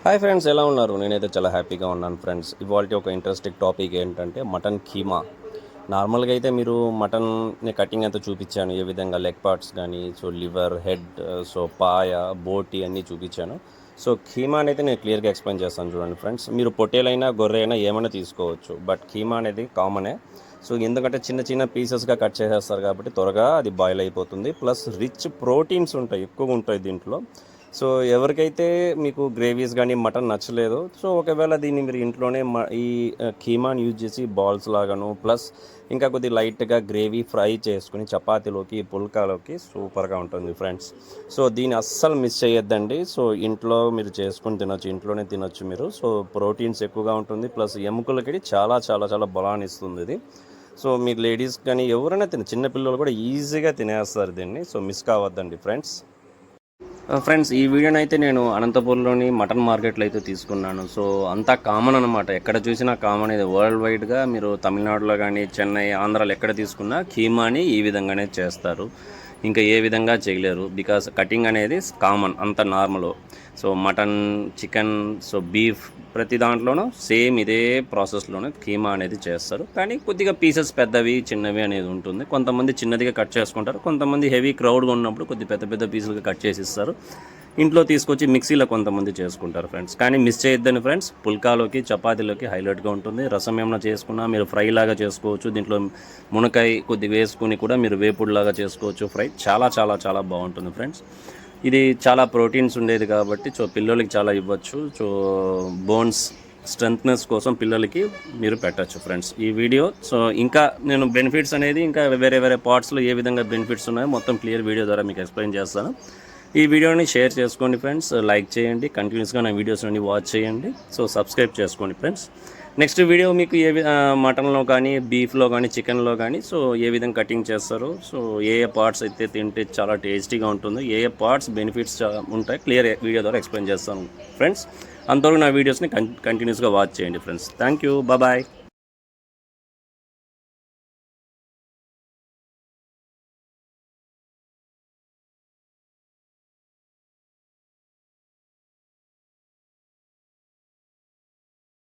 Hi friends, ఎలా ఉన్నారు? నేనైతే చాలా హ్యాపీగా ఉన్నాను ఫ్రెండ్స్. ఇవాళ ఒక ఇంట్రెస్టింగ్ టాపిక్ ఏంటంటే మటన్ కీమా. నార్మల్గా అయితే మీరు మటన్ని కటింగ్ అంతా చూపించాను, ఏ విధంగా లెగ్ పార్ట్స్ కానీ, సో లివర్, హెడ్, సో పాయ, బోటి అన్నీ చూపించాను. సో కీమా అనేది నేను క్లియర్గా ఎక్స్ప్లెయిన్ చేస్తాను చూడండి ఫ్రెండ్స్. మీరు పొట్టేలైనా గొర్రె అయినా ఏమైనా తీసుకోవచ్చు, బట్ కీమా అనేది కామనే. సో ఎందుకంటే చిన్న చిన్న పీసెస్గా కట్ చేసేస్తారు కాబట్టి త్వరగా అది బాయిల్ అయిపోతుంది. ప్లస్ రిచ్ ప్రోటీన్స్ ఉంటాయి, ఎక్కువగా ఉంటాయి దీంట్లో. సో ఎవరికైతే మీకు గ్రేవీస్ కానీ మటన్ నచ్చలేదు, సో ఒకవేళ దీన్ని మీరు ఇంట్లోనే ఈ కీమాని యూజ్ చేసి బాల్స్ లాగాను, ప్లస్ ఇంకా కొద్ది లైట్గా గ్రేవీ ఫ్రై చేసుకుని చపాతీలోకి, పుల్కాలోకి సూపర్గా ఉంటుంది ఫ్రెండ్స్. సో దీన్ని అస్సలు మిస్ చేయొద్దండి. సో ఇంట్లో మీరు చేసుకుని తినొచ్చు, ఇంట్లోనే తినొచ్చు మీరు. సో ప్రోటీన్స్ ఎక్కువగా ఉంటుంది, ప్లస్ ఎముకలకి చాలా చాలా చాలా బలాన్ని ఇస్తుంది ఇది. సో మీరు లేడీస్ కానీ ఎవరైనా చిన్నపిల్లలు కూడా ఈజీగా తినేస్తారు దీన్ని. సో మిస్ కావద్దండి ఫ్రెండ్స్. ఫ్రెండ్స్, ఈ వీడియోని అయితే నేను అనంతపూర్లోని మటన్ మార్కెట్లో అయితే తీసుకున్నాను. సో అంతా కామన్ అనమాట, ఎక్కడ చూసినా కామన్. ఇది వరల్డ్ వైడ్గా మీరు తమిళనాడులో కానీ, చెన్నై, ఆంధ్రాలో ఎక్కడ తీసుకున్నా కీమాని ఈ విధంగానే చేస్తారు. ఇంకా ఏ విధంగా చేయలేరు, బికాస్ కటింగ్ అనేది కామన్, అంత normal. So mutton, chicken, so beef, ప్రతి దాంట్లోనూ సేమ్ ఇదే ప్రాసెస్లోనే కీమా అనేది చేస్తారు. కానీ కొద్దిగా పీసెస్ పెద్దవి, చిన్నవి అనేది ఉంటుంది. కొంతమంది చిన్నదిగా కట్ చేసుకుంటారు, కొంతమంది హెవీ క్రౌడ్గా ఉన్నప్పుడు కొద్ది పెద్ద పెద్ద పీసులుగా కట్ చేసి ఇస్తారు. ఇంట్లో తీసుకొచ్చి మిక్సీలో కొంతమంది చేసుకుంటారు ఫ్రెండ్స్. కానీ మిస్ చేయొద్దని ఫ్రెండ్స్, పుల్కాలోకి, చపాతీలోకి హైలైట్గా ఉంటుంది. రసం ఏమైనా చేసుకున్నా మీరు ఫ్రై లాగా చేసుకోవచ్చు. దీంట్లో మునకాయ కొద్ది వేసుకుని కూడా మీరు వేపుడులాగా చేసుకోవచ్చు ఫ్రై. చాలా చాలా చాలా బాగుంటుంది ఫ్రెండ్స్. ఇది చాలా ప్రోటీన్స్ ఉండేది కాబట్టి సో పిల్లలకి చాలా ఇవ్వచ్చు. సో బోన్స్ స్ట్రెంత్నెస్ కోసం పిల్లలకి మీరు పెట్టచ్చు ఫ్రెండ్స్ ఈ వీడియో. సో ఇంకా నేను బెనిఫిట్స్ అనేది ఇంకా వేరే వేరే పార్ట్స్లో ఏ విధంగా బెనిఫిట్స్ ఉన్నాయో మొత్తం క్లియర్ వీడియో ద్వారా మీకు ఎక్స్ప్లెయిన్ చేస్తాను. ఈ వీడియోని షేర్ చేసుకోండి ఫ్రెండ్స్, లైక్ చేయండి, కంటిన్యూస్గా నా వీడియోస్ అన్ని వాచ్ చేయండి. సో సబ్స్క్రైబ్ చేసుకోండి ఫ్రెండ్స్. నెక్స్ట్ వీడియో మీకు మటన్లో కానీ, బీఫ్లో కానీ, చికెన్లో కానీ సో ఏ విధంగా కటింగ్ చేస్తారు, సో ఏ పార్ట్స్ అయితే తింటే చాలా టేస్టీగా ఉంటుంది, ఏ పార్ట్స్ బెనిఫిట్స్ ఉంటాయి, క్లియర్ వీడియో ద్వారా ఎక్స్ప్లెయిన్ చేస్తాను ఫ్రెండ్స్. అంతవరకు నా వీడియోస్ని కంటిన్యూస్గా వాచ్ చేయండి ఫ్రెండ్స్. Thank you, bye.